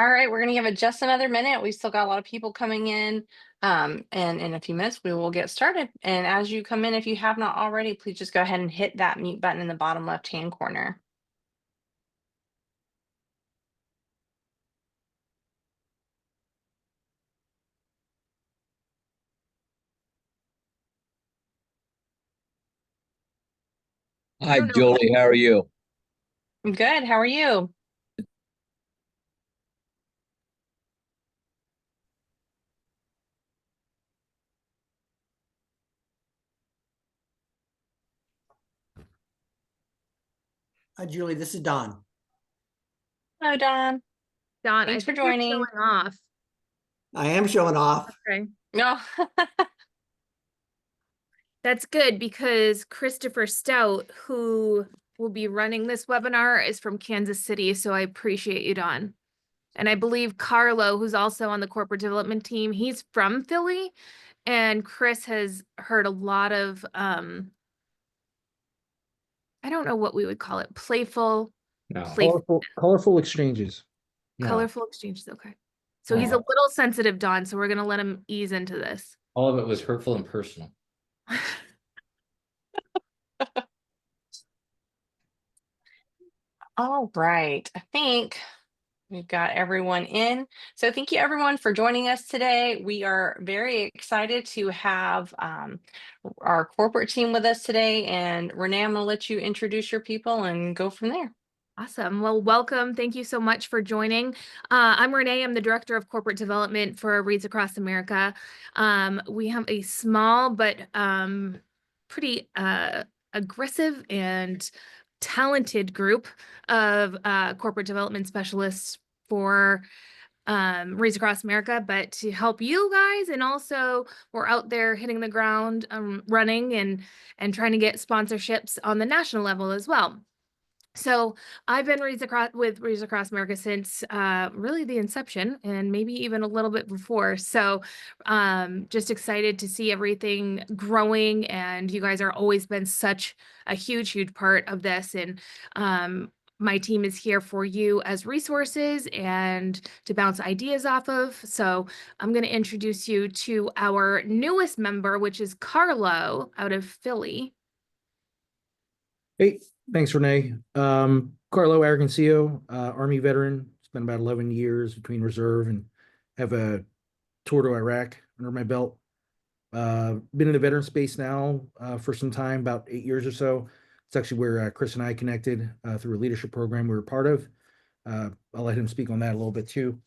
All right, we're gonna give it just another minute. We still got a lot of people coming in. And in a few minutes we will get started. And as you come in, if you have not already, please just go ahead and hit that mute button in the bottom left-hand corner. Hi, Julie. How are you? Good. How are you? Hi, Julie. This is Don. Hello, Don. Don, I Thanks for think you're joining. showing off. I am showing off. Okay. No. That's good because Christopher Stout, who will be running this webinar, is from Kansas City. So I appreciate you, Don. And I believe Carlo, who's also on the corporate development team, he's from Philly. And Chris has heard a lot of, I don't know what we would call it, playful, No, Colorful exchanges. no. colorful exchanges. Okay. So he's a little sensitive, Don. So we're going to let him ease into this. All of it was hurtful and personal. All right. I think we've got everyone in. So thank you everyone for joining us today. We are very excited to have our corporate team with us today. And Renee, I'm going to let you introduce your people and go from there. Awesome. Well, welcome. Thank you so much for joining. I'm Renee. I'm the Director of Corporate Development for Wreaths Across America. We have a small but pretty aggressive and talented group of corporate development specialists for Wreaths Across America, but to help you guys, and also we're out there hitting the ground running and trying to get sponsorships on the national level as well. So I've been with Wreaths Across America since really the inception, and maybe even a little bit before. So just excited to see everything growing, and you guys are always been such a huge part of this. And my team is here for you as resources and to bounce ideas off of. So I'm going to introduce you to our newest member, which is Carlo out of Philly. Hey, thanks, Renee. Carlo Aragoncio, Army veteran. Spent about 11 years between reserve and have a tour to Iraq under my belt. Been in the veteran space now for some time, about 8 years or so. It's actually where Chris and I connected through a leadership program we were part of. I'll let him speak on that a little bit too.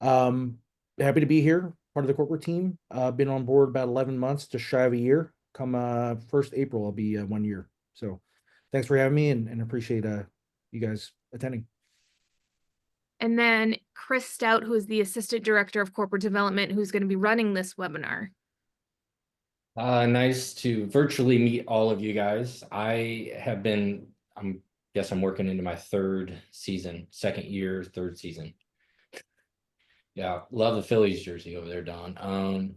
Happy to be here, part of the corporate team. Been on board about 11 months, just shy of a year. Come 1st April, I'll be 1 year. So thanks for having me and appreciate you guys attending. And then Chris Stout, who is the Assistant Director of Corporate Development, who's going to be running this webinar. Nice to virtually meet all of you guys. Guess I'm working into my third season. Yeah, love the Phillies jersey over there, Don.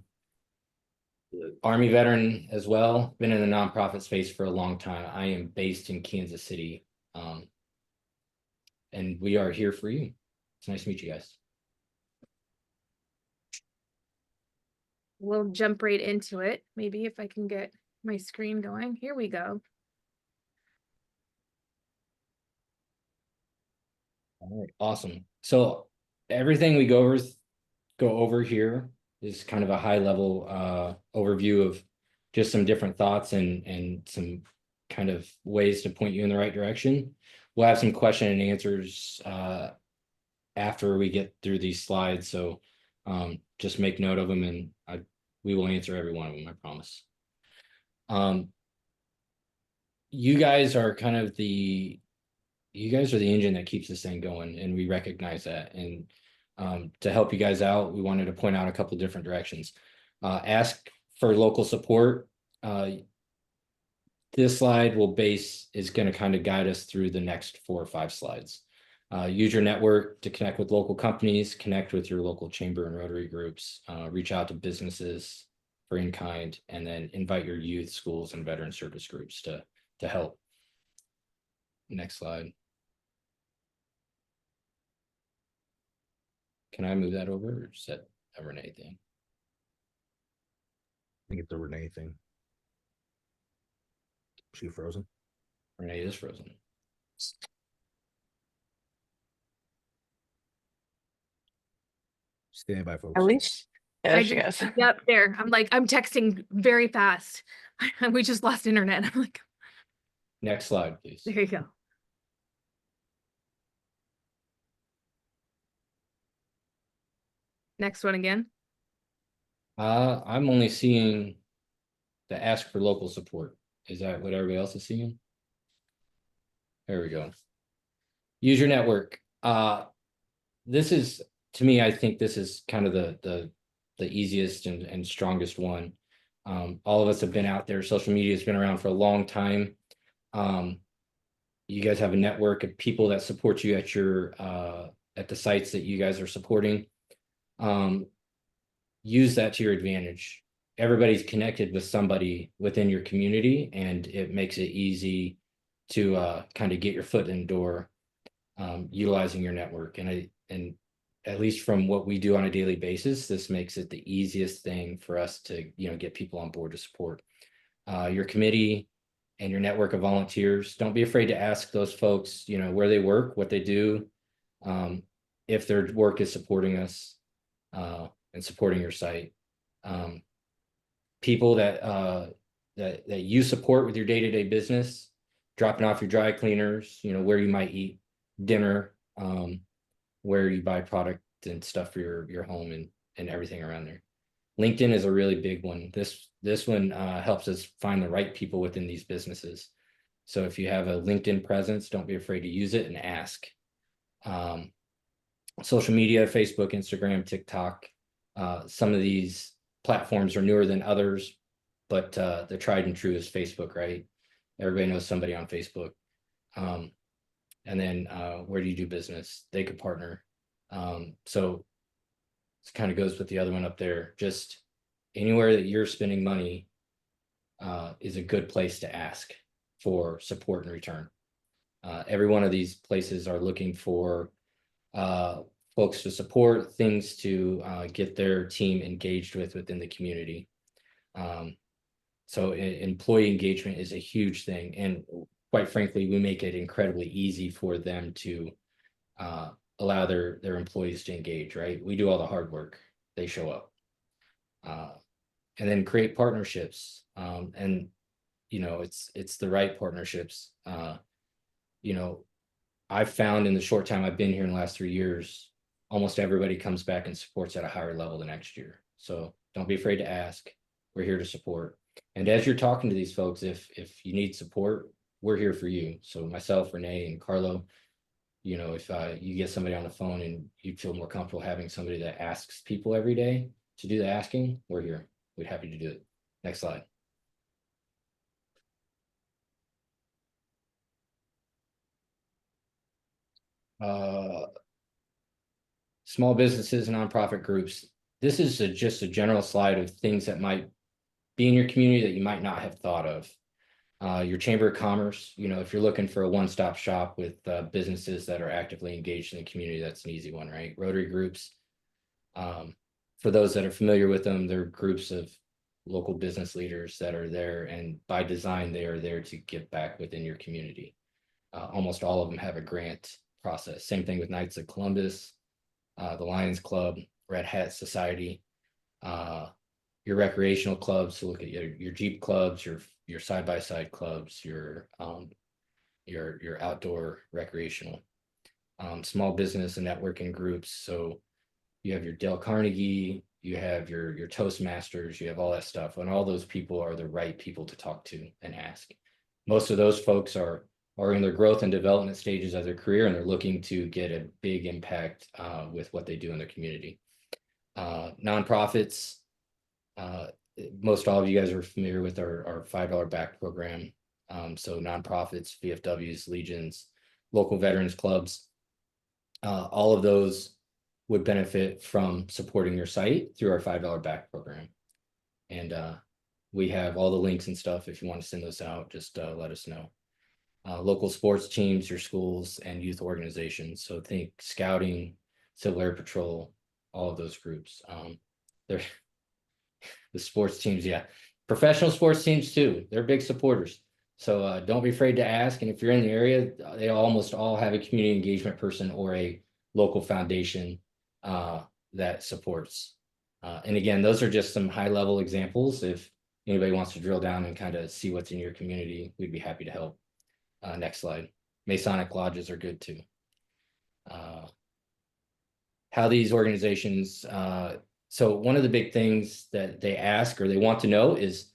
Army veteran as well, been in the nonprofit space for a long time. I am based in Kansas City. And we are here for you. It's nice to meet you guys. We'll jump right into it. Maybe if I can get my screen going. Here we go. All right, awesome. So everything we go over here is kind of a high level overview of just some different thoughts and some kind of ways to point you in the right direction. We'll have some question and answers after we get through these slides. So just make note of them, and we will answer every one of them, I promise. You guys are the engine that keeps this thing going, and we recognize that. And to help you guys out, we wanted to point out a couple of different directions. Ask for local support. This slide is going to kind of guide us through the next 4 or 5 slides. Use your network to connect with local companies, connect with your local chamber and Rotary groups, reach out to businesses for in-kind, and then invite your youth, schools, and veteran service groups to help. Next slide. Can I move that over, or is that a Renee thing? I think it's the Renee thing. She frozen. Renee is frozen. Stand by, folks. At least, yeah, there I she goes. Yep, there. I'm texting very fast. We just lost internet. I'm like, Next slide, please. there you go. Next one again. I'm only seeing the ask for local support. Is that what everybody else is seeing? There we go. Use your network. This is, to me, I think this is kind of the easiest and strongest one. All of us have been out there. Social media has been around for a long time. You guys have a network of people that support you at your at the sites that you guys are supporting. Use that to your advantage. Everybody's connected with somebody within your community, and it makes it easy to kind of get your foot in the door, utilizing your network. And at least from what we do on a daily basis, this makes it the easiest thing for us to get people on board to support your committee and your network of volunteers. Don't be afraid to ask those folks where they work, what they do, if their work is supporting us and supporting your site. People that you support with your day-to-day business, dropping off your dry cleaners, where you might eat dinner, where you buy product and stuff for your home and everything around there. LinkedIn is a really big one. This one helps us find the right people within these businesses. So if you have a LinkedIn presence, don't be afraid to use it and ask. Social media, Facebook, Instagram, TikTok, some of these platforms are newer than others, but the tried and true is Facebook, right? Everybody knows somebody on Facebook. And then where do you do business? They could partner. So it kind of goes with the other one up there. Just anywhere that you're spending money is a good place to ask for support and return. Every one of these places are looking for folks to support, things to get their team engaged within the community. So employee engagement is a huge thing. And quite frankly, we make it incredibly easy for them to allow their employees to engage, right? We do all the hard work, they show up. And then create partnerships. And it's the right partnerships. I've found in the short time I've been here in the last 3 years, almost everybody comes back and supports at a higher level the next year. So don't be afraid to ask. We're here to support. And as you're talking to these folks, if you need support, we're here for you. So myself, Renee, and Carlo, if you get somebody on the phone and you feel more comfortable having somebody that asks people every day to do the asking, we're here. We're happy to do it. Next slide. Small businesses and nonprofit groups. This is just a general slide of things that might be in your community that you might not have thought of. Your Chamber of Commerce, if you're looking for a one-stop shop with businesses that are actively engaged in the community, that's an easy one, right? Rotary groups. For those that are familiar with them, they're groups of local business leaders that are there, and by design, they are there to give back within your community. Almost all of them have a grant process. Same thing with Knights of Columbus, the Lions Club, Red Hat Society, your recreational clubs. So look at your Jeep clubs, your side-by-side clubs, your outdoor recreational, small business and networking groups. So you have your Dale Carnegie, you have your Toastmasters, you have all that stuff, and all those people are the right people to talk to and ask. Most of those folks are in their growth and development stages of their career, and they're looking to get a big impact with what they do in their community. Nonprofits, most all of you guys are familiar with our $5 back program. So nonprofits, VFWs, Legions, local veterans clubs, all of those would benefit from supporting your site through our $5 back program. And we have all the links and stuff. If you want to send those out, just let us know. Local sports teams, your schools, and youth organizations. So think scouting, Civil Air Patrol, all of those groups. They're the sports teams, yeah, professional sports teams too. They're big supporters. So don't be afraid to ask. And if you're in the area, they almost all have a community engagement person or a local foundation that supports. And again, those are just some high level examples. If anybody wants to drill down and kind of see what's in your community, we'd be happy to help. Next slide. Masonic lodges are good too. How these organizations, so one of the big things that they ask or they want to know is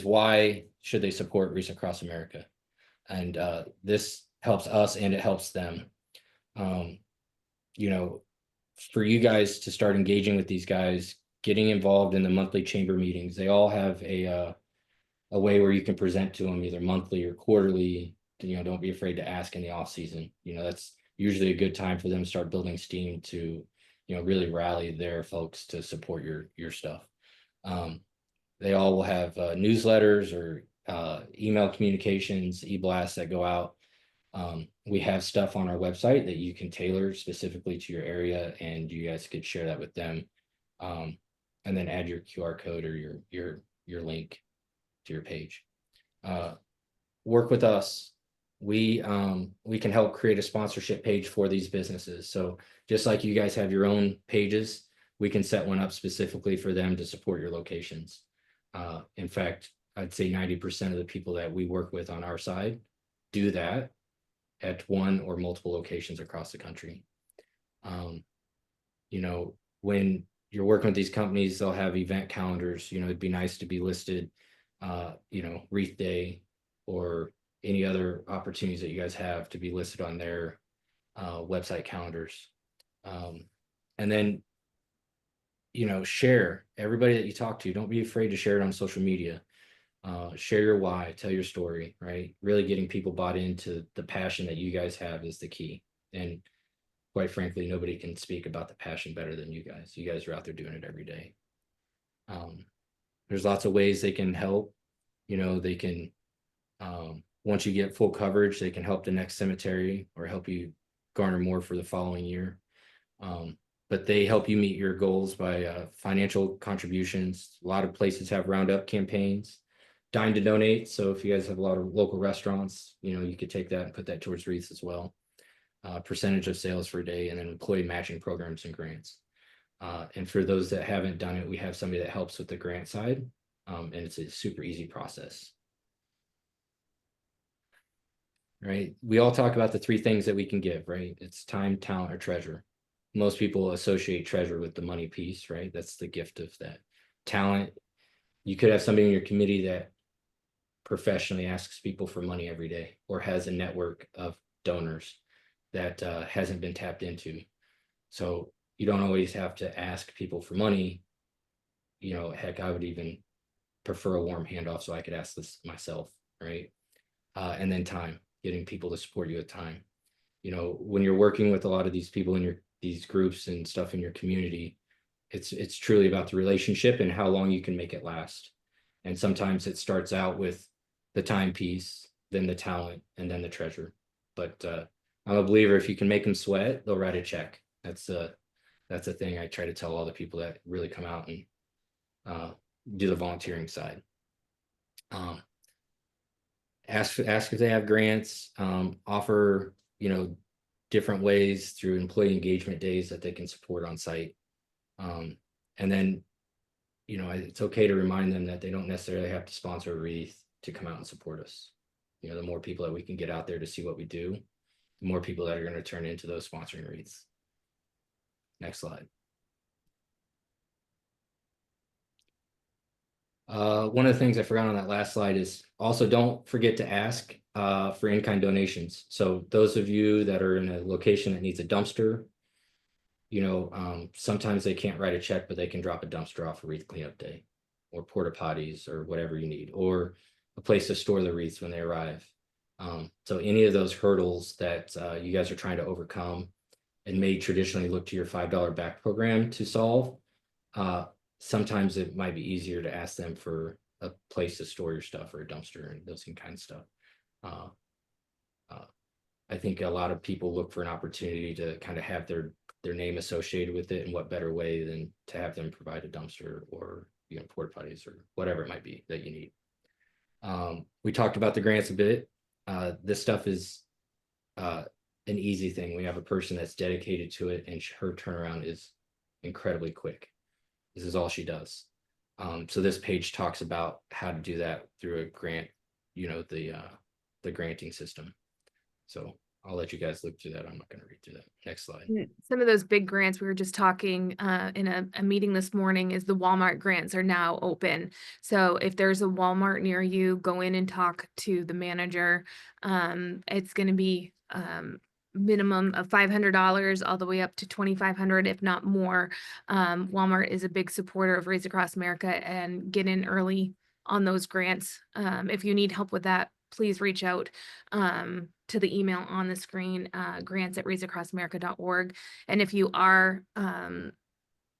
why should they support Wreaths Across America? And this helps us and it helps them. You know, for you guys to start engaging with these guys, getting involved in the monthly chamber meetings, they all have a way where you can present to them either monthly or quarterly. You know, don't be afraid to ask in the off season. You know, that's usually a good time for them to start building steam to, you know, really rally their folks to support your stuff. They all will have newsletters or email communications, e-blasts that go out. We have stuff on our website that you can tailor specifically to your area, and you guys could share that with them, and then add your QR code or your link to your page. Work with us. We can help create a sponsorship page for these businesses. So just like you guys have your own pages, we can set one up specifically for them to support your locations. In fact, I'd say 90% of the people that we work with on our side do that at one or multiple locations across the country. You know, when you're working with these companies, they'll have event calendars. You know, it'd be nice to be listed, you know, Wreath Day or any other opportunities that you guys have to be listed on their website calendars. And then, you know, share everybody that you talk to. Don't be afraid to share it on social media. Share your why, tell your story, right? Really getting people bought into the passion that you guys have is the key. And quite frankly, nobody can speak about the passion better than you guys. You guys are out there doing it every day. There's lots of ways they can help. You know, they can, once you get full coverage, they can help the next cemetery or help you garner more for the following year. But they help you meet your goals by financial contributions. A lot of places have roundup campaigns, dine to donate. So if you guys have a lot of local restaurants, you know, you could take that and put that towards Wreaths as well. Percentage of sales for a day, and then employee matching programs and grants. And for those that haven't done it, we have somebody that helps with the grant side, and it's a super easy process. Right? We all talk about the three things that we can give, right? It's time, talent, or treasure. Most people associate treasure with the money piece, right? That's the gift of that. Talent, you could have somebody in your committee that professionally asks people for money every day or has a network of donors that hasn't been tapped into. So you don't always have to ask people for money. You know, heck, I would even prefer a warm handoff so I could ask this myself, right? And then time, getting people to support you with time. You know, when you're working with a lot of these people in these groups and stuff in your community, it's truly about the relationship and how long you can make it last. And sometimes it starts out with the time piece, then the talent, and then the treasure. But I'm a believer, if you can make them sweat, they'll write a check. That's a thing I try to tell all the people that really come out and do the volunteering side. Ask if they have grants, offer, you know, different ways through employee engagement days that they can support on site. And then, you know, it's okay to remind them that they don't necessarily have to sponsor a wreath to come out and support us. You know, the more people that we can get out there to see what we do, the more people that are going to turn into those sponsoring wreaths. Next slide. One of the things I forgot on that last slide is also don't forget to ask for in-kind donations. So those of you that are in a location that needs a dumpster, you know, sometimes they can't write a check, but they can drop a dumpster off a wreath cleanup day, or porta potties, or whatever you need, or a place to store the wreaths when they arrive. So any of those hurdles that you guys are trying to overcome and may traditionally look to your $5 back program to solve, sometimes it might be easier to ask them for a place to store your stuff or a dumpster and those kind of stuff. I think a lot of people look for an opportunity to kind of have their their name associated with it, and what better way than to have them provide a dumpster or, you know, porta potties or whatever it might be that you need. We talked about the grants a bit. This stuff is an easy thing. We have a person that's dedicated to it, and her turnaround is incredibly quick. This is all she does. So this page talks about how to do that through a grant, you know, the granting system. So I'll let you guys look through that. I'm not going to read through that. Next slide. Some of those big grants we were just talking in a meeting this morning is the Walmart grants are now open. So if there's a Walmart near you, go in and talk to the manager. It's going to be minimum of $500 all the way up to $2,500, if not more. Walmart is a big supporter of Wreaths Across America, and get in early on those grants. If you need help with that, please reach out to the email on the screen, grants@wreathsacrossamerica.org. And if you are,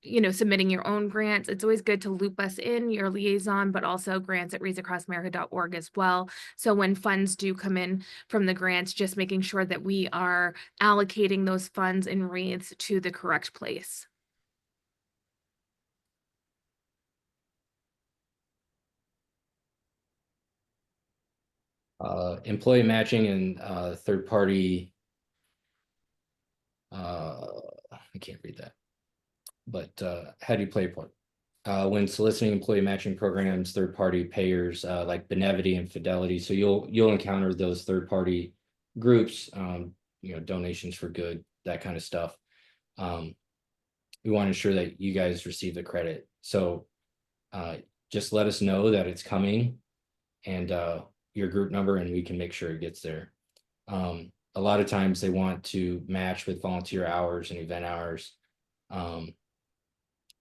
you know, submitting your own grants, it's always good to loop us in, your liaison, but also grants@wreathsacrossamerica.org as well. So when funds do come in from the grants, just making sure that we are allocating those funds in Wreaths to the correct place. Employee matching and third party. I can't read that, but how do you play a part? When soliciting employee matching programs, third party payers like Benevity and Fidelity. So you'll encounter those third party groups, you know, donations for good, that kind of stuff. We want to ensure that you guys receive the credit. So just let us know that it's coming and your group number, and we can make sure it gets there. A lot of times they want to match with volunteer hours and event hours.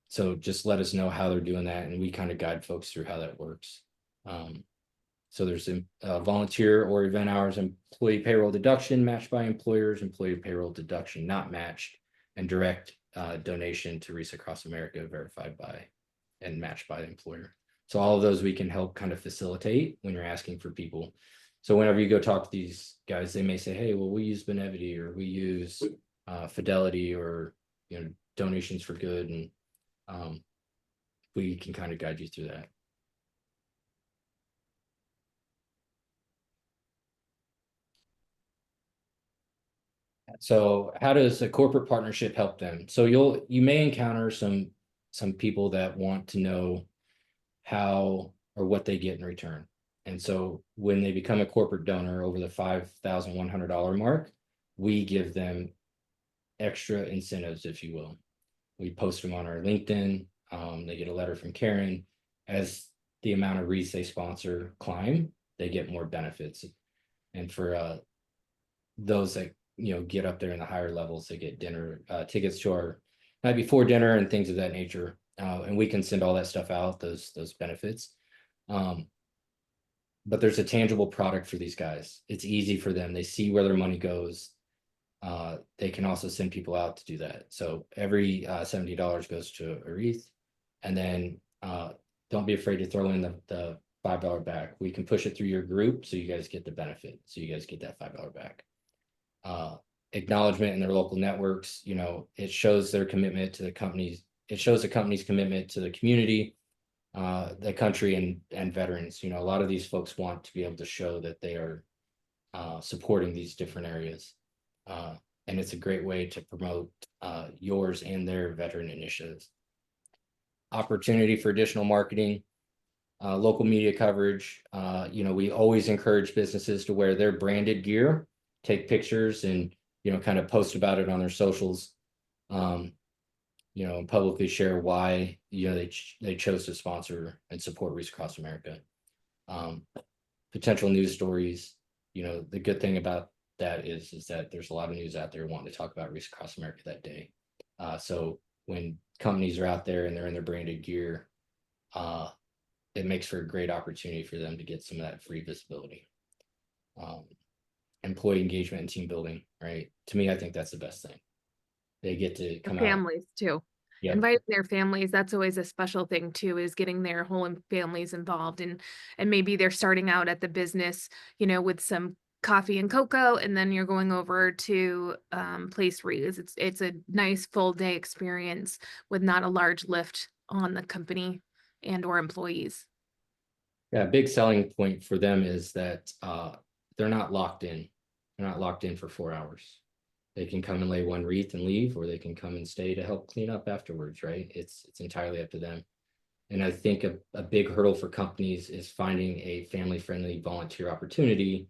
So just let us know how they're doing that, and we kind of guide folks through how that works. So there's volunteer or event hours, employee payroll deduction matched by employers, employee payroll deduction not matched, and direct donation to Wreaths Across America verified by and matched by the employer. So all of those we can help kind of facilitate when you're asking for people. So whenever you go talk to these guys, they may say, hey, well, we use Benevity, or we use Fidelity, or, you know, donations for good. And we can kind of guide you through that. So how does a corporate partnership help them? So you may encounter some people that want to know how or what they get in return. And so when they become a corporate donor over the $5,100 mark, we give them extra incentives, if you will. We post them on our LinkedIn. They get a letter from Karen. As the amount of wreaths they sponsor climb, they get more benefits. And for those that, you know, get up there in the higher levels, they get dinner tickets to our night before dinner and things of that nature. And we can send all that stuff out, those benefits. But there's a tangible product for these guys. It's easy for them. They see where their money goes. They can also send people out to do that. So every $70 goes to a wreath. And then don't be afraid to throw in the $5 back. We can push it through your group so you guys get the benefit. So you guys get that $5 back. Acknowledgement in their local networks, you know, it shows their commitment to the companies. It shows the company's commitment to the community, the country, and veterans. You know, a lot of these folks want to be able to show that they are supporting these different areas. And it's a great way to promote yours and their veteran initiatives. Opportunity for additional marketing, local media coverage. You know, we always encourage businesses to wear their branded gear, take pictures, and, you know, kind of post about it on their socials. You know, and publicly share why, you know, they chose to sponsor and support Wreaths Across America. Potential news stories. You know, the good thing about that is that there's a lot of news out there wanting to talk about Wreaths Across America that day. So when companies are out there and they're in their branded gear, it makes for a great opportunity for them to get some of that free visibility. Employee engagement and team building, right? To me, I think that's the best thing. They get to come out. Families too. Yep. Inviting their families, that's always a special thing too, is getting their whole families involved, and maybe they're starting out at the business, you know, with some coffee and cocoa, and then you're going over to place wreaths. It's a nice full day experience with not a large lift on the company and or employees. Yeah, a big selling point for them is that they're not locked in. They're not locked in for 4 hours. They can come and lay one wreath and leave, or they can come and stay to help clean up afterwards, right? It's entirely up to them. And I think a big hurdle for companies is finding a family-friendly volunteer opportunity,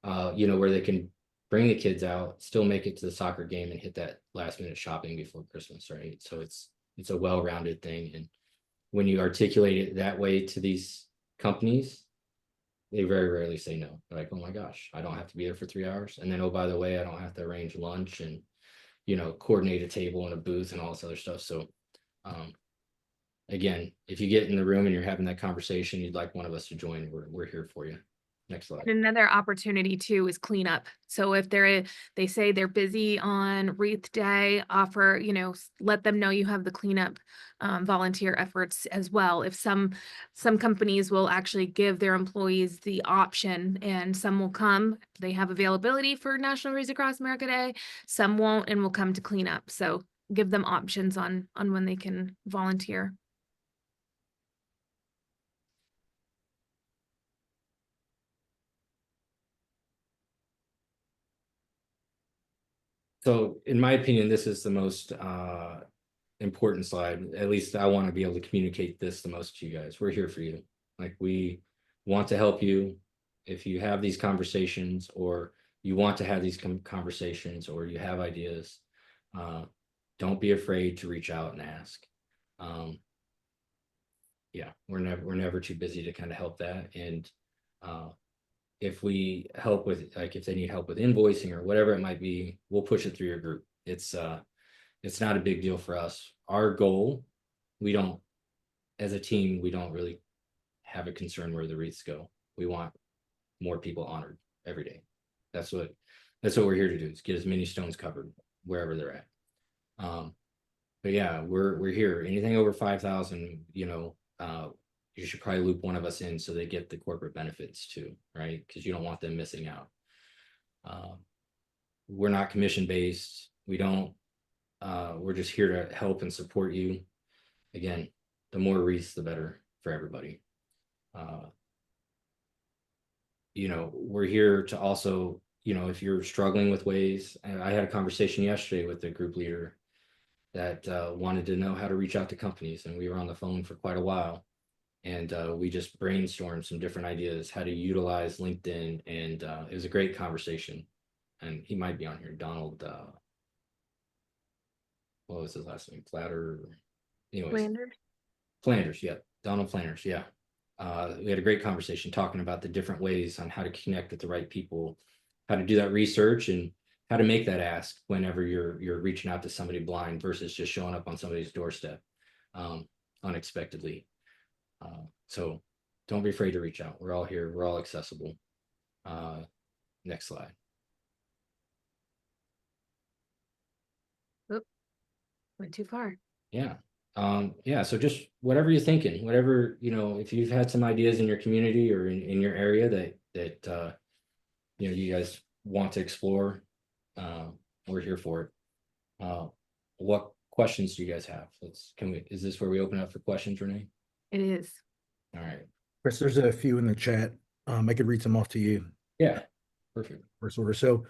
where they can bring the kids out, still make it to the soccer game, and hit that last-minute shopping before Christmas, right? So it's a well-rounded thing. And when you articulate it that way to these companies, they very rarely say no. They're like, oh my gosh, I don't have to be there for 3 hours. And then, oh, by the way, I don't have to arrange lunch and, coordinate a table and a booth and all this other stuff. So, again, if you get in the room and you're having that conversation, you'd like one of us to join, we're here for you. Next slide. And another opportunity too is cleanup. So if they say they're busy on wreath day, offer, let them know you have the cleanup volunteer efforts as well. If some companies will actually give their employees the option, and some will come, they have availability for National Wreaths Across America Day, some won't and will come to cleanup. So give them options on when they can volunteer. So in my opinion, this is the most important slide. At least I want to be able to communicate this the most to you guys. We're here for you. Like, we want to help you. If you have these conversations, or you want to have these conversations, or you have ideas, don't be afraid to reach out and ask. Yeah, we're never too busy to kind of help that. And if we help with, like, if they need help with invoicing or whatever it might be, we'll push it through your group. It's not a big deal for us. Our goal, as a team, we don't really have a concern where the wreaths go. We want more people honored every day. That's what we're here to do, is get as many stones covered wherever they're at. But yeah, we're here. Anything over 5,000, you should probably loop one of us in so they get the corporate benefits too, right? Because you don't want them missing out. We're not commission based. We're just here to help and support you. Again, the more wreaths, the better for everybody. We're here to also, if you're struggling with ways, and I had a conversation yesterday with the group leader that wanted to know how to reach out to companies, and we were on the phone for quite a while. And we just brainstormed some different ideas, how to utilize LinkedIn. And it was a great conversation. And he might be on here, Donald, what was his last name? Flanders, yeah. Donald Flanders, yeah. We had a great conversation talking about the different ways on how to connect with the right people, how to do that research, and how to make that ask whenever you're reaching out to somebody blind versus just showing up on somebody's doorstep unexpectedly. So don't be afraid to reach out. We're all here. We're all accessible. Next slide. Oop, went too far. Yeah. So just whatever you're thinking, whatever, if you've had some ideas in your community or in your area that you guys want to explore, we're here for it. What questions do you guys have? Is this where we open up for questions, Renee? It is. All right. Chris, there's a few in the chat. I could read some off to you. Yeah, perfect. First order. So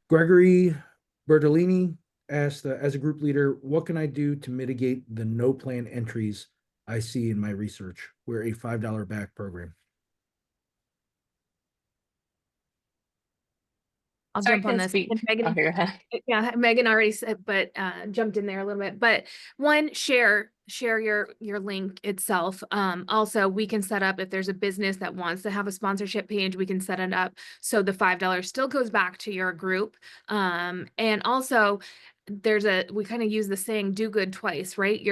Gregory Bertolini asked, as a group leader, what can I do to mitigate the no plan entries I see in my research? We're a $5 back program. I'll Sorry, jump on can this. speak. And Megan, Okay, go ahead. yeah, Megan already said, but jumped in there a little bit. But one, share your link itself. Also, we can set up, if there's a business that wants to have a sponsorship page, we can set it up so the $5 still goes back to your group. And also, we kind of use the saying, do good twice, right?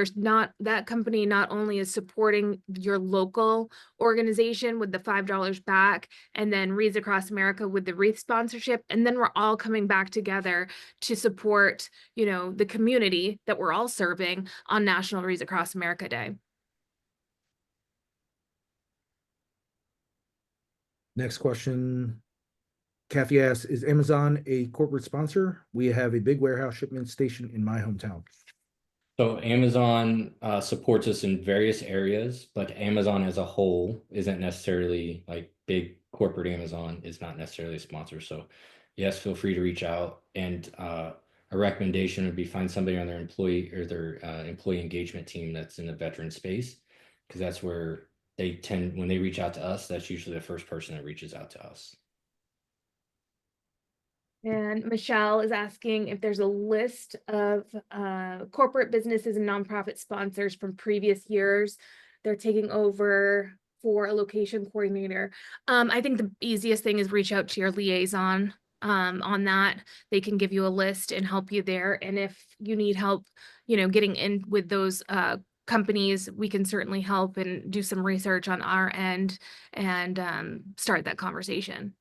That company not only is supporting your local organization with the $5 back, and then Wreaths Across America with the wreath sponsorship, and then we're all coming back together to support, the community that we're all serving on National Wreaths Across America Day. Next question. Kathy asks, is Amazon a corporate sponsor? We have a big warehouse shipment station in my hometown. So Amazon supports us in various areas, but Amazon as a whole isn't necessarily like big corporate Amazon is not necessarily a sponsor. So yes, feel free to reach out. And a recommendation would be find somebody on their employee or their employee engagement team that's in the veteran space, because that's where they tend, when they reach out to us, that's usually the first person that reaches out to us. And Michelle is asking if there's a list of corporate businesses and nonprofit sponsors from previous years they're taking over for a location coordinator. I think the easiest thing is reach out to your liaison on that. They can give you a list and help you there. And if you need help, getting in with those companies, we can certainly help and do some research on our end and start that conversation.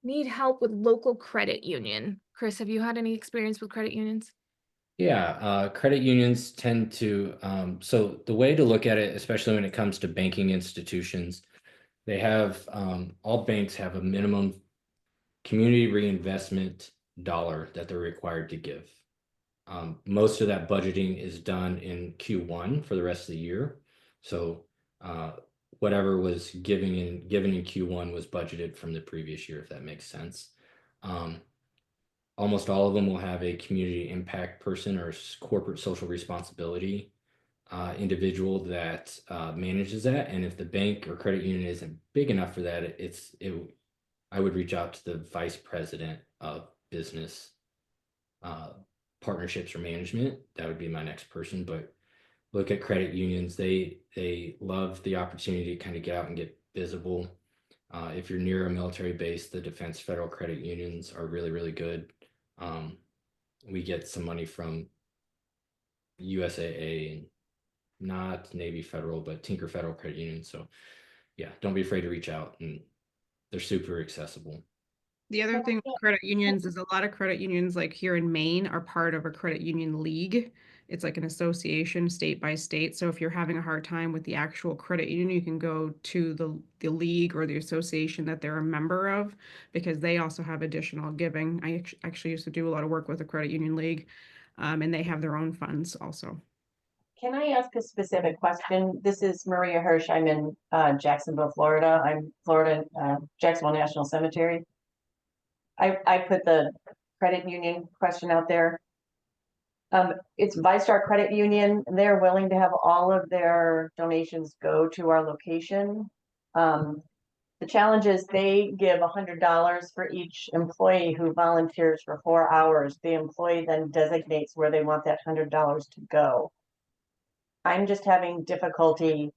Need help with local credit union. Chris, have you had any experience with credit unions? Yeah, credit unions tend to, so the way to look at it, especially when it comes to banking institutions, they have, all banks have a minimum community reinvestment dollar that they're required to give. Most of that budgeting is done in Q1 for the rest of the year. So whatever was given in Q1 was budgeted from the previous year, if that makes sense. Almost all of them will have a community impact person or corporate social responsibility individual that manages that. And if the bank or credit union isn't big enough for that, I would reach out to the vice president of business partnerships or management. That would be my next person. But look at credit unions. They love the opportunity to kind of get out and get visible. If you're near a military base, the defense federal credit unions are really, really good. We get some money from USAA and not Navy Federal, but Tinker Federal Credit Union. So yeah, don't be afraid to reach out, and they're super accessible. The other thing with credit unions is a lot of credit unions, like here in Maine, are part of a credit union league. It's like an association state by state. So if you're having a hard time with the actual credit union, you can go to the league or the association that they're a member of, because they also have additional giving. I actually used to do a lot of work with the credit union league, and they have their own funds also. Can I ask a specific question? This is Maria Hirsch. I'm in Jacksonville, Florida. I'm Jacksonville National Cemetery. I put the credit union question out there. It's ViStar Credit Union. They're willing to have all of their donations go to our location. The challenge is they give $100 for each employee who volunteers for 4 hours. The employee then designates where they want that $100 to go. I'm just having difficulty.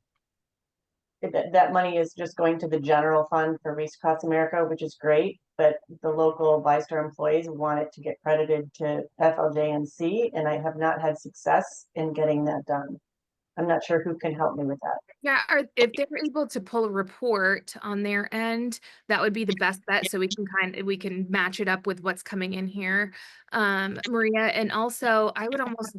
That money is just going to the general fund for Wreaths Across America, which is great, but the local ViStar employees want it to get credited to FLJNC, and I have not had success in getting that done. I'm not sure who can help me with that. Yeah, if they're able to pull a report on their end, that would be the best bet. So we can match it up with what's coming in here, Maria. And also, I would almost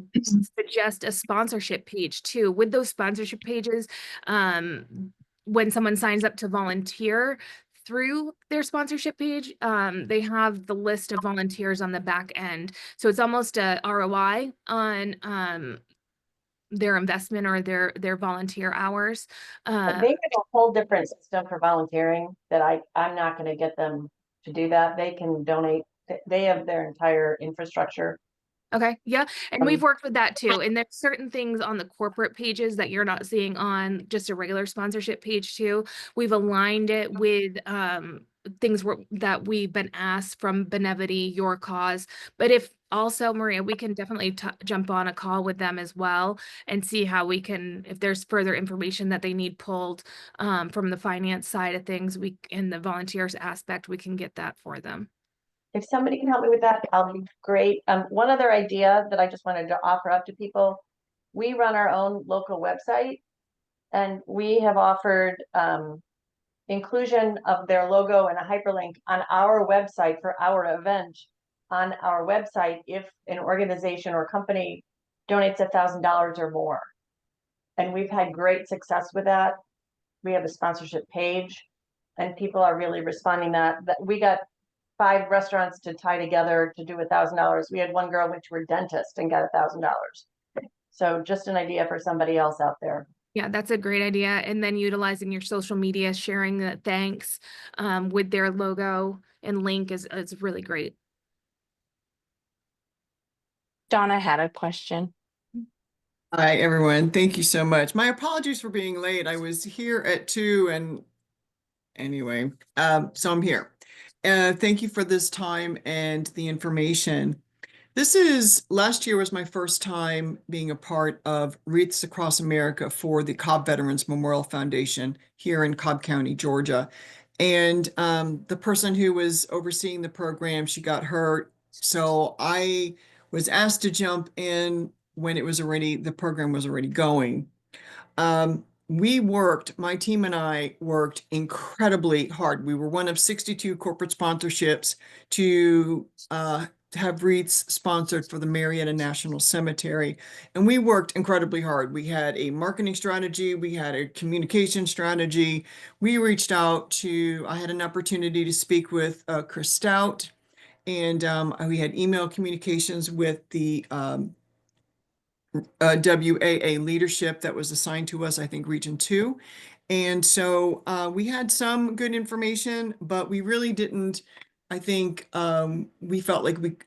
suggest a sponsorship page too. With those sponsorship pages, when someone signs up to volunteer through their sponsorship page, they have the list of volunteers on the back end. So it's almost a ROI on their investment or their volunteer hours. They have a whole different system for volunteering that I'm not going to get them to do that. They can donate. They have their entire infrastructure. Okay, yeah, and we've worked with that too. And there's certain things on the corporate pages that you're not seeing on just a regular sponsorship page too. We've aligned it with things that we've been asked from Benevity, Your Cause. But if also, Maria, we can definitely jump on a call with them as well and see how we can, if there's further information that they need pulled from the finance side of things, in the volunteers aspect, we can get that for them. If somebody can help me with that, I'll be great. One other idea that I just wanted to offer up to people, we run our own local website, and we have offered inclusion of their logo and a hyperlink on our website for our event on our website if an organization or company donates $1,000 or more. And we've had great success with that. we have a sponsorship page, and people are really responding that we got 5 restaurants to tie together to do $1,000. We had one girl went to her dentist and got $1,000. So just an idea for somebody else out there. Yeah, that's a great idea. And then utilizing your social media, sharing the thanks with their logo and link is really great. Donna had a question. Hi, everyone. Thank you so much. My apologies for being late. I was here at 2 and anyway, so I'm here. Thank you for this time and the information. Last year was my first time being a part of Wreaths Across America for the Cobb Veterans Memorial Foundation here in Cobb County, Georgia. And the person who was overseeing the program, she got hurt. So I was asked to jump in when the program was already going. My team and I worked incredibly hard. We were one of 62 corporate sponsorships to have wreaths sponsored for the Marietta National Cemetery. And we worked incredibly hard. We had a marketing strategy. We had a communication strategy. We reached out I had an opportunity to speak with Chris Stout, and we had email communications with the WAA leadership that was assigned to us, I think Region 2. And so we had some good information, but we really didn't, I think we felt like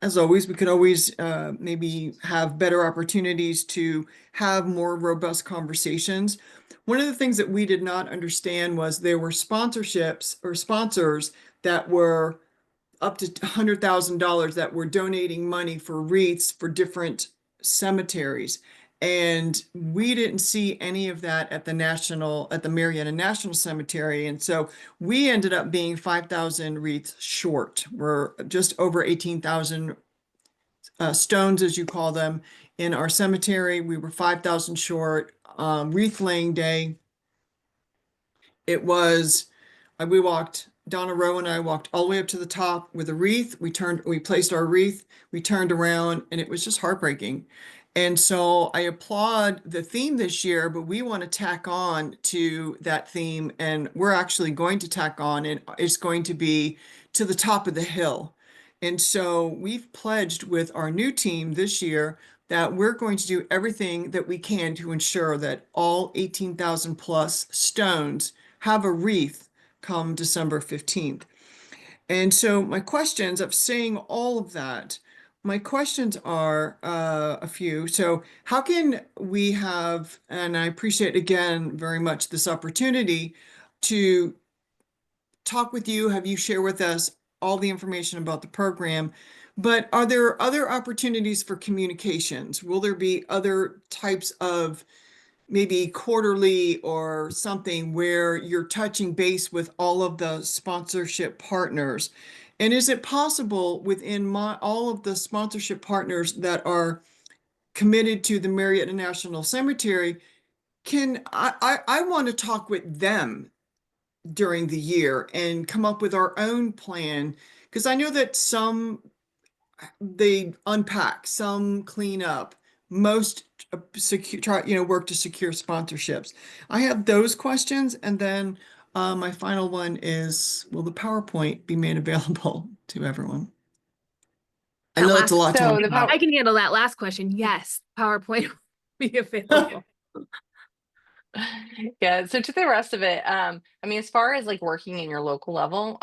as always, we could always maybe have better opportunities to have more robust conversations. One of the things that we did not understand was there were sponsorships or sponsors that were up to $100,000 that were donating money for wreaths for different cemeteries. And we didn't see any of that at the Marietta National Cemetery. And so we ended up being 5,000 wreaths short. We're just over 18,000 stones, as you call them, in our cemetery. We were 5,000 short. Wreath laying day. Donna Rowe and I walked all the way up to the top with a wreath. We placed our wreath, we turned around, and it was just heartbreaking. And so I applaud the theme this year, but we want to tack on to that theme, and we're actually going to tack on, and it's going to be to the top of the hill. And so we've pledged with our new team this year that we're going to do everything that we can to ensure that all 18,000 plus stones have a wreath come December 15th. And so my questions of saying all of that, my questions are a few. So how can we have, and I appreciate again very much this opportunity to talk with you, have you share with us all the information about the program, but are there other opportunities for communications? Will there be other types of maybe quarterly or something where you're touching base with all of the sponsorship partners? And is it possible within all of the sponsorship partners that are committed to the Marietta National Cemetery, I want to talk with them during the year and come up with our own plan, because I know that they unpack, some clean up, most work to secure sponsorships. I have those questions, and then my final one is, will the PowerPoint be made available to everyone? I know that's a lot to I can handle that last question. Yes, PowerPoint will be available. Yeah, so to the rest of it, I mean, as far as like working in your local level,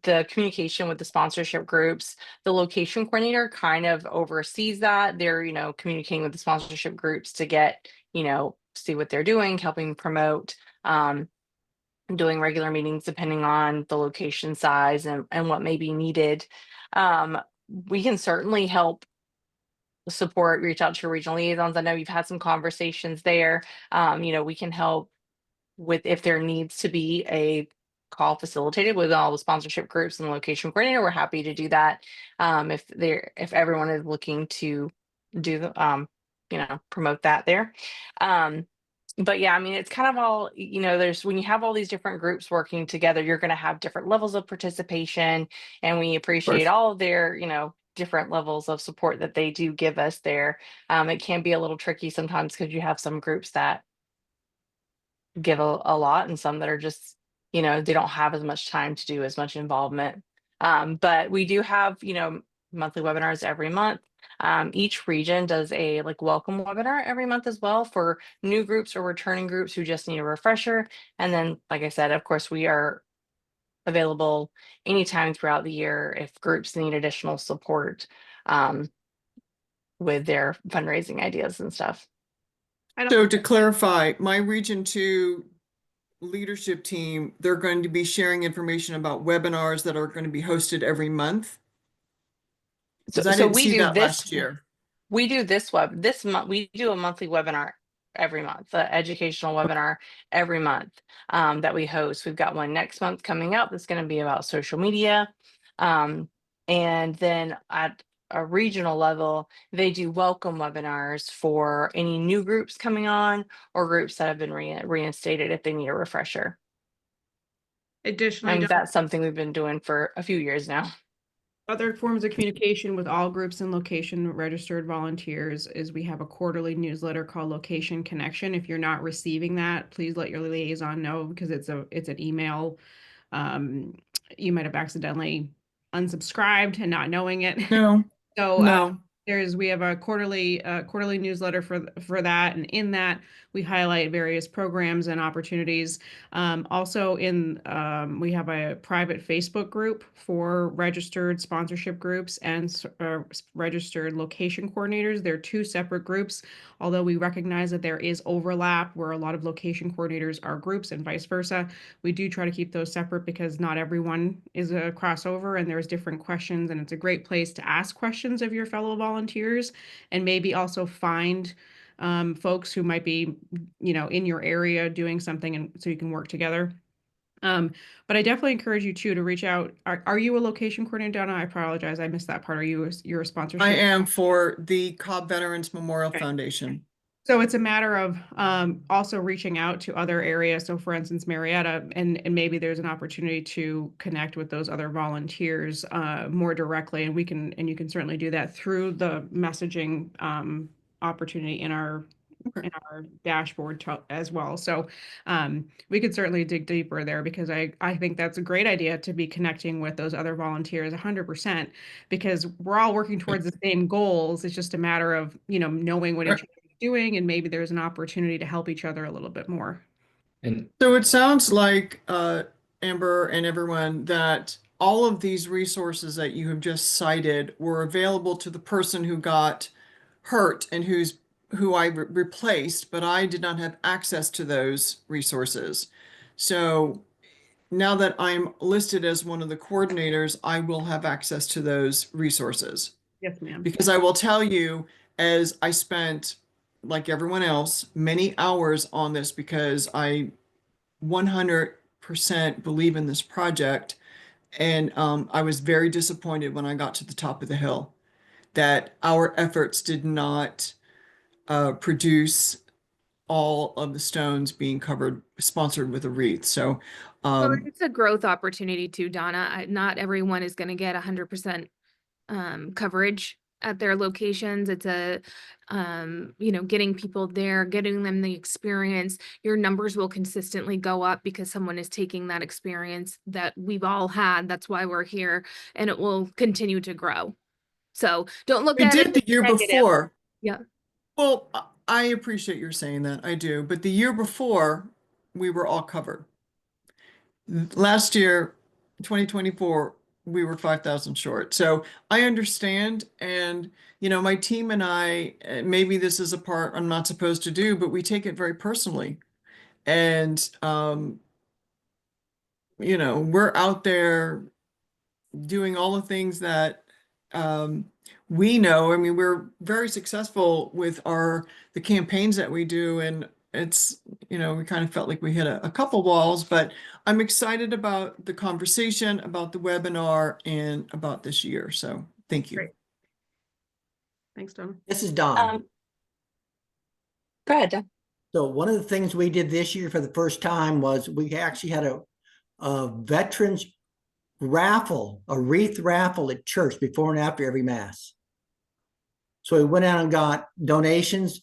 the communication with the sponsorship groups, the location coordinator kind of oversees that. They're, communicating with the sponsorship groups to get, see what they're doing, helping promote, doing regular meetings depending on the location size and what may be needed. We can certainly help support, reach out to your regional liaisons. I know you've had some conversations there. We can help with if there needs to be a call facilitated with all the sponsorship groups and location coordinator. We're happy to do that. If everyone is looking to do the promote that there. But yeah, I mean, it's kind of all, when you have all these different groups working together, you're going to have different levels of participation, and we appreciate all of their, different levels of support that they do give us there. It can be a little tricky sometimes because you have some groups that give a lot, and some that are just, you know, they don't have as much time to do as much involvement. But we do have, you know, monthly webinars every month. Each region does a like welcome webinar every month as well for new groups or returning groups who just need a refresher. And then, like I said, of course, we are available anytime throughout the year if groups need additional support with their fundraising ideas and stuff. So to clarify, my Region 2 leadership team, they're going to be sharing information about webinars that are going to be hosted every month. Because I didn't see that last year. We do this month. We do a monthly webinar every month, the educational webinar every month that we host. We've got one next month coming up that's going to be about social media. And then at a regional level, they do welcome webinars for any new groups coming on or groups that have been reinstated if they need a refresher. Additionally, And that's something we've been doing for a few years now. other forms of communication with all groups and location registered volunteers is we have a quarterly newsletter called Location Connection. If you're not receiving that, please let your liaison know, because it's an email. You might have accidentally unsubscribed and not knowing it. No, So no. we have a quarterly newsletter for that, and in that we highlight various programs and opportunities. Also we have a private Facebook group for registered sponsorship groups and registered location coordinators. They're two separate groups, although we recognize that there is overlap where a lot of location coordinators are groups and vice versa. We do try to keep those separate because not everyone is a crossover and there's different questions, and it's a great place to ask questions of your fellow volunteers and maybe also find folks who might be, you know, in your area doing something, and so you can work together. But I definitely encourage you too to reach out. Are you a location coordinator, Donna? I apologize, I missed that part. You're a sponsorship? I am for the Cobb Veterans Memorial Foundation. So it's a matter of also reaching out to other areas. So for instance, Marietta, and maybe there's an opportunity to connect with those other volunteers more directly. And you can certainly do that through the messaging opportunity in our dashboard as well. So we could certainly dig deeper there, because I think that's a great idea to be connecting with those other volunteers 100%, because we're all working towards the same goals. It's just a matter of, you know, knowing what each other is doing, and maybe there's an opportunity to help each other a little bit more. And so it sounds like, Amber and everyone, that all of these resources that you have just cited were available to the person who got hurt and who I replaced, but I did not have access to those resources. So now that I'm listed as one of the coordinators, I will have access to those resources. Yes, ma'am. Because I will tell you, as I spent, like everyone else, many hours on this, because I 100% believe in this project. And I was very disappointed when I got to the top of the hill that our efforts did not produce all of the stones being sponsored with a wreath. So Well, it's a growth opportunity too, Donna. Not everyone is going to get 100% coverage at their locations. It's a, you know, getting people there, getting them the experience. Your numbers will consistently go up because someone is taking that experience that we've all had. That's why we're here, and it will continue to grow. So don't look at it the year negative. before. Yeah. Well, I appreciate your saying that. I do. But the year before, we were all covered. Last year, 2024, we were 5,000 short. So I understand. And, you know, my team and I, maybe this is a part I'm not supposed to do, but we take it very personally. And, you know, we're out there doing all the things that we know. I mean, we're very successful with the campaigns that we do, and it's, you know, we kind of felt like we hit a couple walls, but I'm excited about the conversation, about the webinar, and about this year. So thank you. Great. Thanks, Donna. This is Don. Go ahead, Don. So one of the things we did this year for the first time was we actually had a veterans raffle, a wreath raffle at church before and after every mass. So we went out and got donations,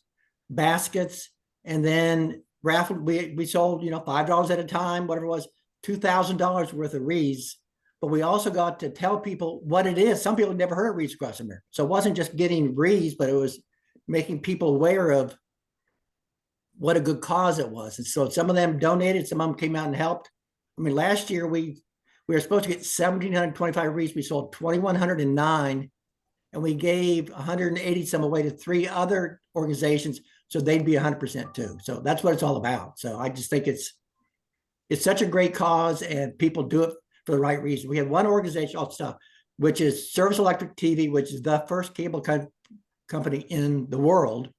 baskets, and then raffled, we sold, $5 at a time, whatever it was, $2,000 worth of wreaths. But we also got to tell people what it is. Some people had never heard of Wreaths Across America. So it wasn't just getting wreaths, but it was making people aware of what a good cause it was. And so some of them donated, some of them came out and helped. I mean, last year we were supposed to get 1,725 wreaths. We sold 2,109, and we gave 180 some away to 3 other organizations, so they'd be 100% too. So that's what it's all about. So I just think it's such a great cause, and people do it for the right reason. We have one organization, all stuff, which is Service Electric TV, which is the first cable company in the world.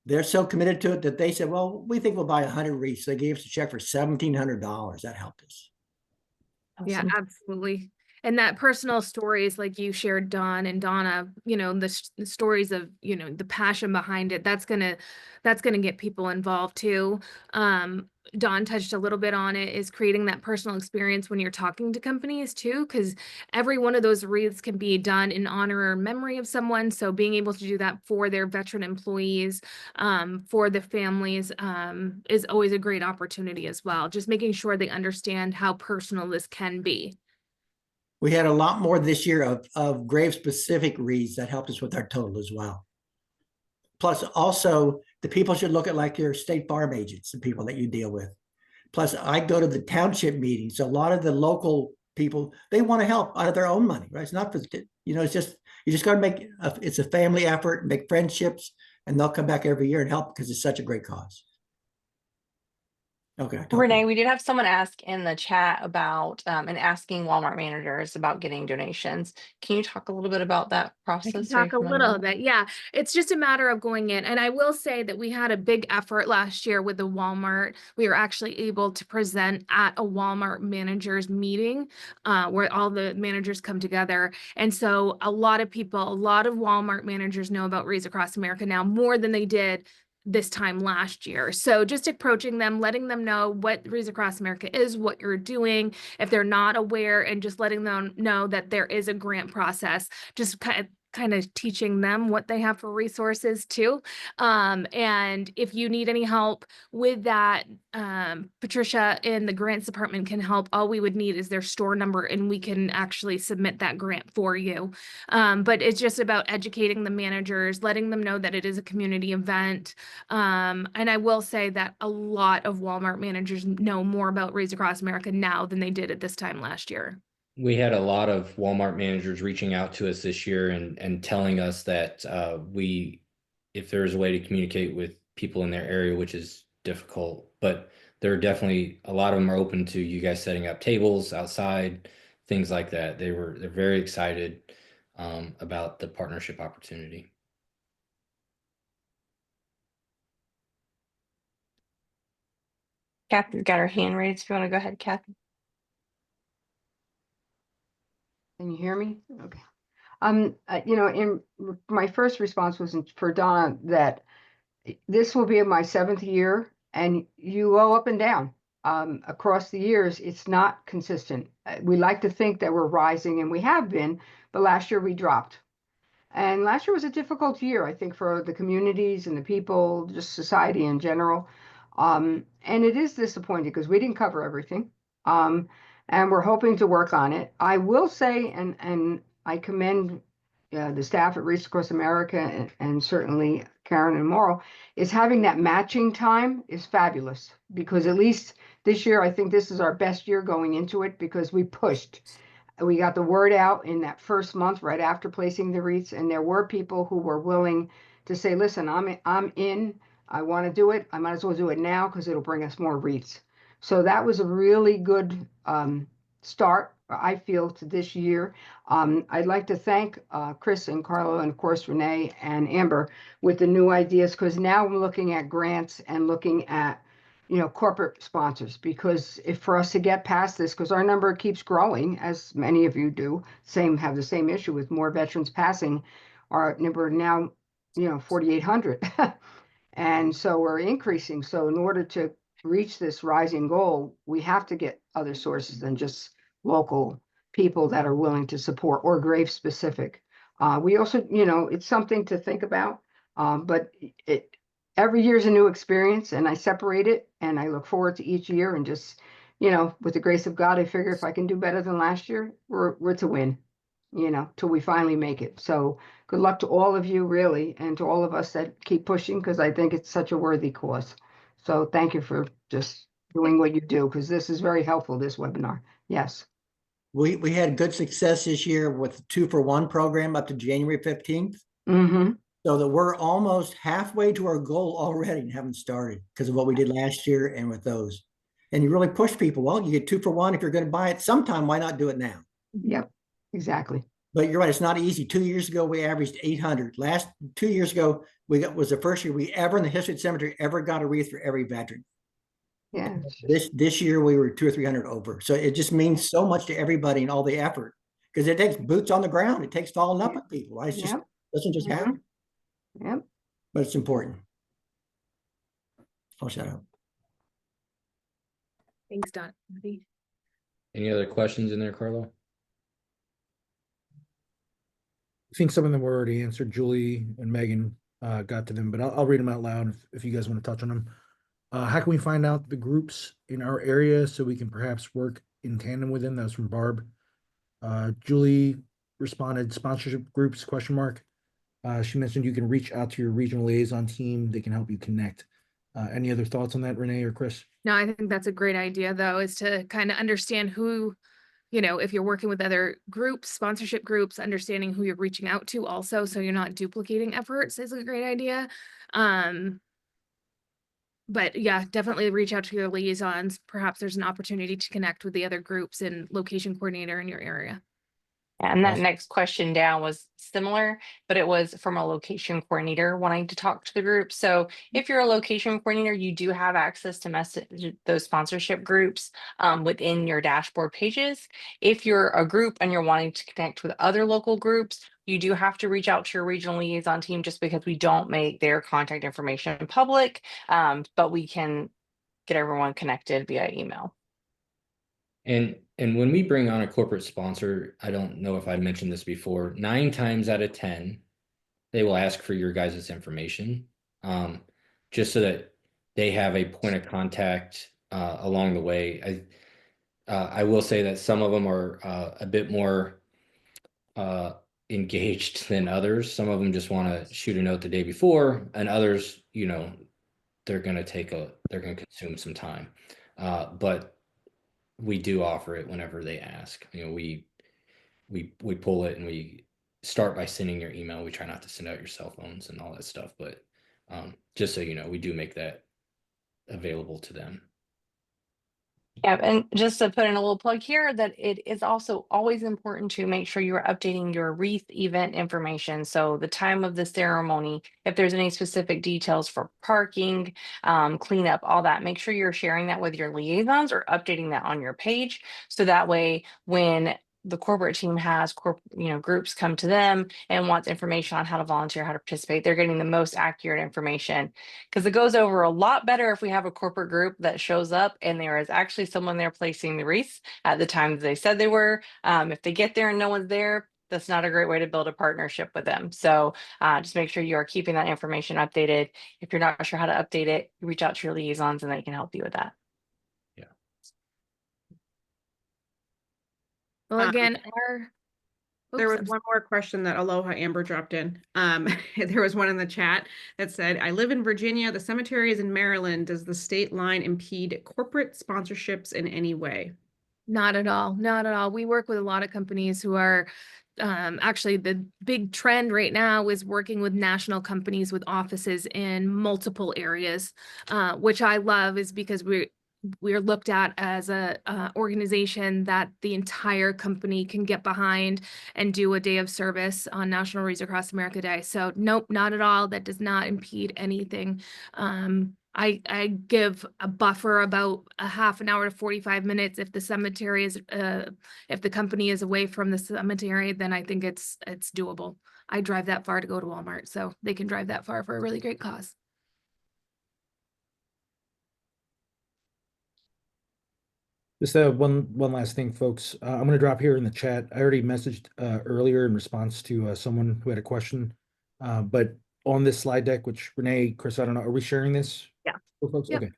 They're so committed to it that they said, well, we think we'll buy 100 wreaths. They gave us a check for $1,700. That helped us. Yeah, Awesome. absolutely. And that personal stories like you shared, Dawn and Donna, the stories of, the passion behind it, that's gonna get people involved too. Dawn touched a little bit on it, is creating that personal experience when you're talking to companies too, because every one of those wreaths can be done in honor or memory of someone. So being able to do that for their veteran employees, for the families, is always a great opportunity as well. Just making sure they understand how personal this can be. We had a lot more this year of grave specific wreaths that helped us with our total as well. Plus, also, the people should look at like your state farm agents, the people that you deal with. Plus, I go to the township meetings. So a lot of the local people, they want to help out of their own money, right? It's not for, it's just, you just got to make, it's a family effort, make friendships, and they'll come back every year and help because it's such a great cause. Okay. Renee, we did have someone ask in the chat about and asking Walmart managers about getting donations. Can you talk a little bit about that process? I can talk a little bit. Yeah, it's just a matter of going in. And I will say that we had a big effort last year with the Walmart. We were actually able to present at a Walmart managers meeting where all the managers come together. And so a lot of Walmart managers know about Wreaths Across America now more than they did this time last year. So just approaching them, letting them know what Wreaths Across America is, what you're doing, if they're not aware, and just letting them know that there is a grant process, just kind of teaching them what they have for resources too. And if you need any help with that, Patricia in the grants department can help. All we would need is their store number and we can actually submit that grant for you. But it's just about educating the managers, letting them know that it is a community event. And I will say that a lot of Walmart managers know more about Wreaths Across America now than they did at this time last year. We had a lot of Walmart managers reaching out to us this year and telling us that if there's a way to communicate with people in their area, which is difficult, but there are definitely a lot of them are open to you guys setting up tables outside, things like that. They're very excited about the partnership opportunity. Kathy's got her hand raised. If you want to go ahead, Kathy. Can you hear me? Okay. In my first response was for Donna that this will be my 7th year, and you go up and down across the years. It's not consistent. We like to think that we're rising, and we have been, but last year we dropped. And last year was a difficult year, I think, for the communities and the people, just society in general. And it is disappointing because we didn't cover everything. And we're hoping to work on it. I will say, and I commend the staff at Wreaths Across America and certainly Karen and Morrow, is having that matching time is fabulous, because at least this year, I think this is our best year going into it because we pushed. We got the word out in that first month right after placing the wreaths, and there were people who were willing to say, listen, I'm in, I want to do it. I might as well do it now because it'll bring us more wreaths. So that was a really good start, I feel, to this year. I'd like to thank Chris and Carlo and of course Renee and Amber with the new ideas, because now we're looking at grants and looking at corporate sponsors, because if for us to get past this, because our number keeps growing, as many of you do, have the same issue with more veterans passing, our number now 4,800 and so we're increasing. So in order to reach this rising goal, we have to get other sources than just local people that are willing to support, or grave specific. We also, it's something to think about, but every year's a new experience, and I separate it, and I look forward to each year, and just, with the grace of God, I figure if I can do better than last year, we're to win, till we finally make it. So good luck to all of you, really, and to all of us that keep pushing, because I think it's such a worthy cause. So thank you for just doing what you do, because this is very helpful, this webinar. Yes. We had good success this year with the 2-for-1 program up to January 15th. Mm-hmm. So that we're almost halfway to our goal already and haven't started because of what we did last year and with those. And you really push people. Well, you get 2-for-1. If you're going to buy it sometime, why not do it now? Yep, exactly. But you're right, it's not easy. 2 years ago, we averaged 800. 2 years ago, was the first year we ever in the history of the cemetery ever got a wreath for every veteran. Yeah. This year we were 200 or 300 over. So it just means so much to everybody and all the effort because it takes boots on the ground. It takes following up with people. Right? It's just doesn't just happen. Yep. But it's important. I'll shut up. Thanks, Don. Any other questions in there, Carlo? I think some of them were already answered. Julie and Megan got to them, but I'll read them out loud if you guys want to touch on them. How can we find out the groups in our area so we can perhaps work in tandem with them? That was from Barb. Julie responded, sponsorship groups, ? She mentioned you can reach out to your regional liaison team. They can help you connect. Any other thoughts on that, Renee or Chris? No, I think that's a great idea, though, is to kind of understand who, if you're working with other groups, sponsorship groups, understanding who you're reaching out to also, so you're not duplicating efforts is a great idea. But yeah, definitely reach out to your liaisons. Perhaps there's an opportunity to connect with the other groups and location coordinator in your area. And that Awesome. next question down was similar, but it was from a location coordinator wanting to talk to the group. So if you're a location coordinator, you do have access to message those sponsorship groups within your dashboard pages. If you're a group and you're wanting to connect with other local groups, you do have to reach out to your regional liaison team just because we don't make their contact information public, but we can get everyone connected via email. And when we bring on a corporate sponsor, I don't know if I mentioned this before, 9 times out of 10, they will ask for your guys' information, just so that they have a point of contact along the way. I will say that some of them are a bit more engaged than others. Some of them just want to shoot a note the day before, and others, they're going to consume some time. But we do offer it whenever they ask. We pull it and we start by sending your email. We try not to send out your cell phones and all that stuff, but just so you know, we do make that available to them. Yeah, and just to put in a little plug here, that it is also always important to make sure you're updating your wreath event information. So the time of the ceremony, if there's any specific details for parking, cleanup, all that, make sure you're sharing that with your liaisons or updating that on your page. So that way, when the corporate team has groups come to them and wants information on how to volunteer, how to participate, they're getting the most accurate information, because it goes over a lot better if we have a corporate group that shows up and there is actually someone there placing the wreaths at the time they said they were. If they get there and no one's there, that's not a great way to build a partnership with them. So just make sure you are keeping that information updated. If you're not sure how to update it, you reach out to your liaisons and they can help you with that. Well, again, there was one more question that Aloha Amber dropped in. There was one in the chat that said, I live in Virginia. The cemetery is in Maryland. Does the state line impede corporate sponsorships in any way? Not at all. Not at all. We work with a lot of companies who are actually, the big trend right now is working with national companies with offices in multiple areas, which I love, is because we're looked at as a organization that the entire company can get behind and do a day of service on National Wreaths Across America Day. So nope, not at all. That does not impede anything. I give a buffer about a half an hour to 45 minutes. If the cemetery is, if the company is away from the cemetery, then I think it's doable. I drive that far to go to Walmart, so they can drive that far for a really great cause. Just one last thing, folks. I'm going to drop here in the chat. I already messaged earlier in response to someone who had a question, but on this slide deck, which Renee, Chris, I don't know, are we sharing this? Yeah. with folks? Yep. Okay.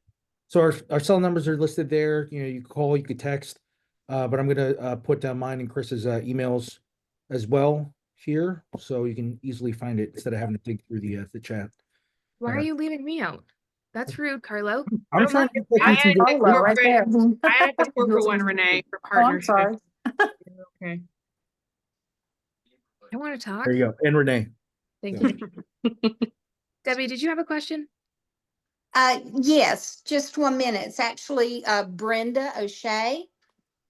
So our cell numbers are listed there. You know, you can call, you could text, but I'm gonna put down mine and Chris's emails as well here, so you can easily find it instead of having to dig through the chat. Why are you leaving me out? That's rude, Carlo. I'm Don't trying look- to I get some added good- the corporate- I added the corporate one, Renee, for partnership. Okay. I want to talk. There you go. And Renee. Thank Yeah. you. Debbie, did you have a question? Yes, just 1 minute. It's actually Brenda O'Shea.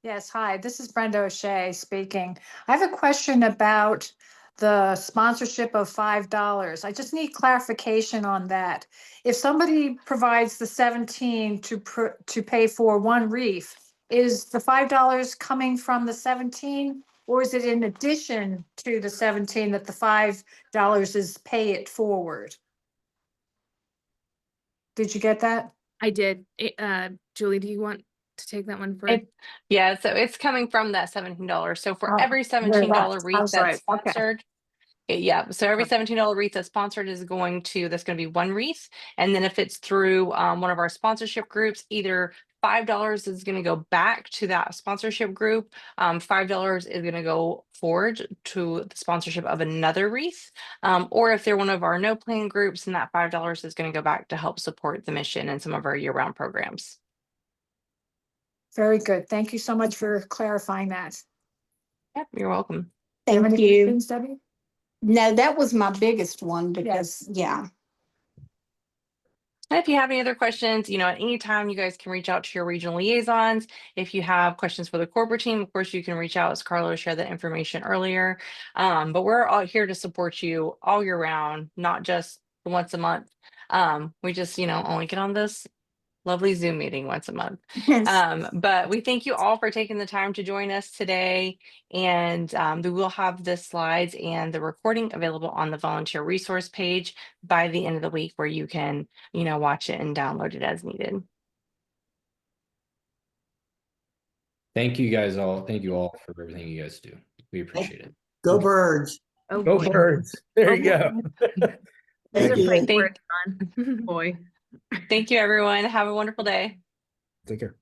Yes, hi, this is Brenda O'Shea speaking. I have a question about the sponsorship of $5. I just need clarification on that. If somebody provides the 17 to pay for one wreath, is the $5 coming from the 17? Or is it in addition to the 17 that the $5 is pay it forward? Did you get that? I did. Julie, do you want to take that one first? Yeah, so it's coming from that $17. So for Oh, every very $17 much. I wreath was that's right. Okay. sponsored, yeah, so every $17 wreath that's sponsored is that's going to be one wreath. And then if it's through one of our sponsorship groups, either $5 is going to go back to that sponsorship group. $5 is going to go forward to the sponsorship of another wreath. Or if they're one of our no plan groups, then that $5 is going to go back to help support the mission and some of our year-round programs. Very good. Thank you so much for clarifying that. Yep, you're welcome. Do you have Thank any you. questions, Debbie? No, that was my biggest one because, yeah. And if you have any other questions, at any time, you guys can reach out to your regional liaisons. If you have questions for the corporate team, of course, you can reach out, as Carlo shared that information earlier. But we're all here to support you all year round, not just once a month. We just, only get on this lovely Zoom meeting once a month. But we thank you all for taking the time to join us today. And we will have the slides and the recording available on the volunteer resource page by the end of the week, where you can, watch it and download it as needed. Thank you guys all. Thank you all for everything you guys do. We appreciate it. Go Birds. Oh, Go boy. Birds. There you Oh, go. Those are Thank fighting you. words, Don. Boy. Thank you, everyone. Have a wonderful day. Take care.